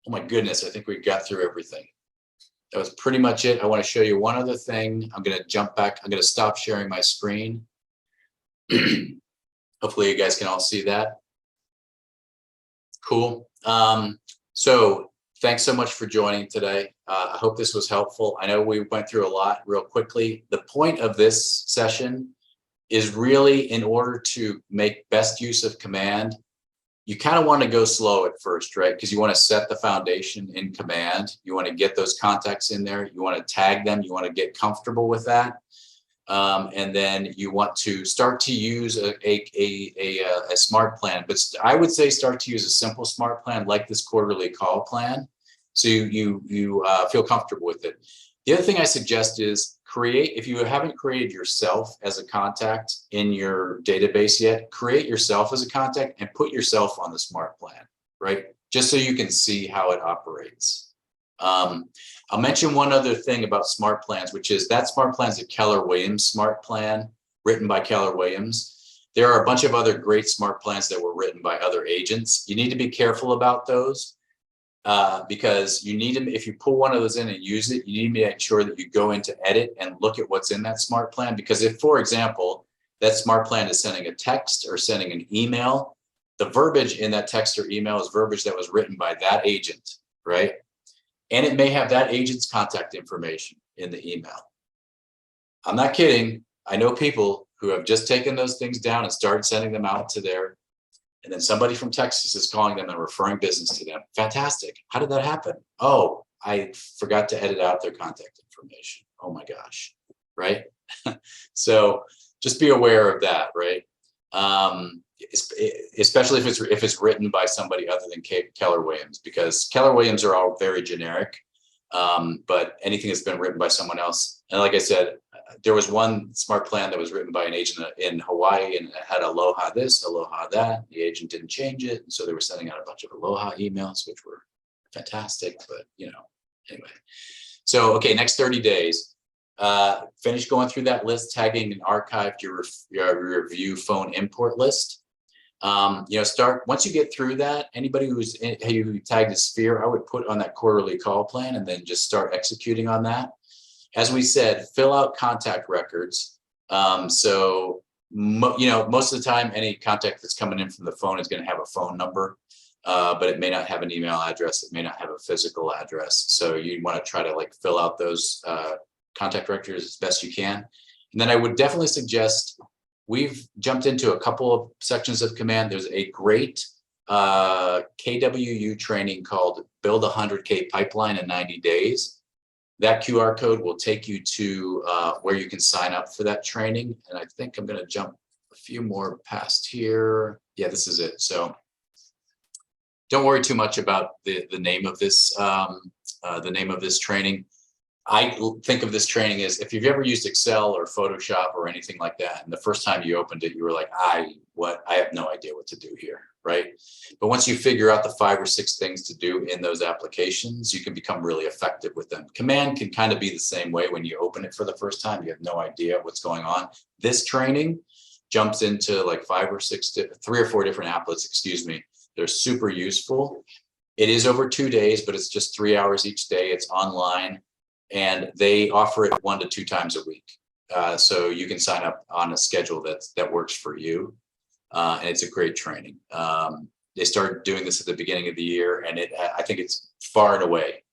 Oh my goodness, I think we got through everything. That was pretty much it. I want to show you one other thing. I'm going to jump back. I'm going to stop sharing my screen. Hopefully you guys can all see that. Cool. So thanks so much for joining today. I hope this was helpful. I know we went through a lot real quickly. The point of this session is really in order to make best use of command. You kind of want to go slow at first, right? Because you want to set the foundation in command. You want to get those contacts in there. You want to tag them. You want to get comfortable with that. And then you want to start to use a smart plan. But I would say start to use a simple smart plan like this quarterly call plan. So you feel comfortable with it. The other thing I suggest is create, if you haven't created yourself as a contact in your database yet, create yourself as a contact and put yourself on the smart plan, right? Just so you can see how it operates. I'll mention one other thing about smart plans, which is that smart plan is a Keller Williams smart plan written by Keller Williams. There are a bunch of other great smart plans that were written by other agents. You need to be careful about those. Because you need to, if you pull one of those in and use it, you need to make sure that you go into edit and look at what's in that smart plan. Because if, for example, that smart plan is sending a text or sending an email, the verbiage in that text or email is verbiage that was written by that agent, right? And it may have that agent's contact information in the email. I'm not kidding. I know people who have just taken those things down and started sending them out to their, and then somebody from Texas is calling them and referring business to them. Fantastic. How did that happen? Oh, I forgot to edit out their contact information. Oh my gosh, right? So just be aware of that, right? Especially if it's written by somebody other than Keller Williams, because Keller Williams are all very generic. But anything that's been written by someone else, and like I said, there was one smart plan that was written by an agent in Hawaii and it had aloha this, aloha that. The agent didn't change it, and so they were sending out a bunch of aloha emails, which were fantastic. But anyway. So okay, next 30 days. Finish going through that list, tagging and archived your review phone import list. Start once you get through that. Anybody who tagged a sphere, I would put on that quarterly call plan and then just start executing on that. As we said, fill out contact records. Most of the time, any contact that's coming in from the phone is going to have a phone number, but it may not have an email address. It may not have a physical address. So you want to try to fill out those contact records as best you can. And then I would definitely suggest, we've jumped into a couple of sections of command. There's a great KWU training called Build a 100K Pipeline in 90 Days. That QR code will take you to where you can sign up for that training. And I think I'm going to jump a few more past here. Yeah, this is it. So don't worry too much about the name of this training. I think of this training as, if you've ever used Excel or Photoshop or anything like that, and the first time you opened it, you were like, I have no idea what to do here, right? But once you figure out the 5 or 6 things to do in those applications, you can become really effective with them. Command can kind of be the same way. When you open it for the first time, you have no idea what's going on. This training jumps into 3 or 4 different applets, excuse me. They're super useful. It is over 2 days, but it's just 3 hours each day. It's online. And they offer it 1 to 2 times a week. So you can sign up on a schedule that works for you. And it's a great training. They started doing this at the beginning of the year, and I think it's far and away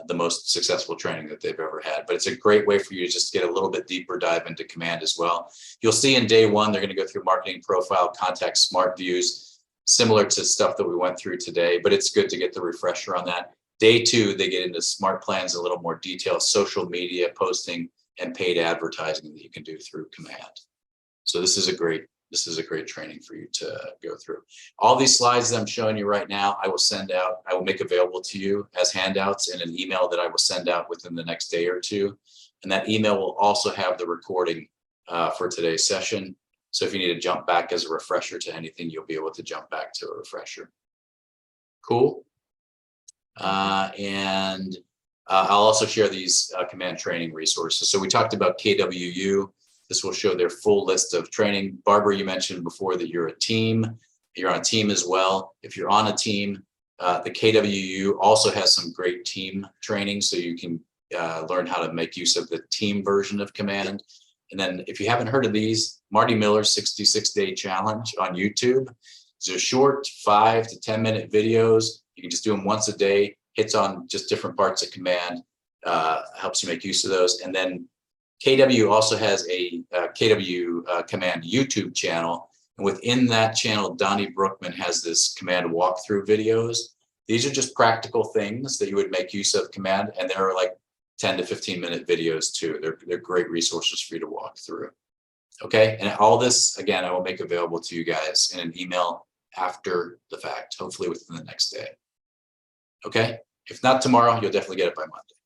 the most successful training that they've ever had. But it's a great way for you to just get a little bit deeper dive into command as well. You'll see in day 1, they're going to go through marketing profile, contact, smart views, similar to stuff that we went through today, but it's good to get the refresher on that. Day 2, they get into smart plans, a little more detail, social media posting, and paid advertising that you can do through command. So this is a great training for you to go through. All these slides that I'm showing you right now, I will make available to you as handouts in an email that I will send out within the next day or 2. And that email will also have the recording for today's session. So if you need to jump back as a refresher to anything, you'll be able to jump back to a refresher. Cool. And I'll also share these command training resources. So we talked about KWU. This will show their full list of training. Barbara, you mentioned before that you're a team. You're on a team as well. If you're on a team, The KWU also has some great team training, so you can learn how to make use of the team version of command. And then if you haven't heard of these, Marty Miller's 66-day challenge on YouTube. These are short 5 to 10 minute videos. You can just do them once a day, hits on just different parts of command, helps you make use of those. And then KW also has a KW command YouTube channel. And within that channel, Donnie Brookman has this command walkthrough videos. These are just practical things that you would make use of command. And they're like 10 to 15 minute videos too. They're great resources for you to walk through. Okay, and all this, again, I will make available to you guys in an email after the fact, hopefully within the next day. Okay, if not tomorrow, you'll definitely get it by Monday.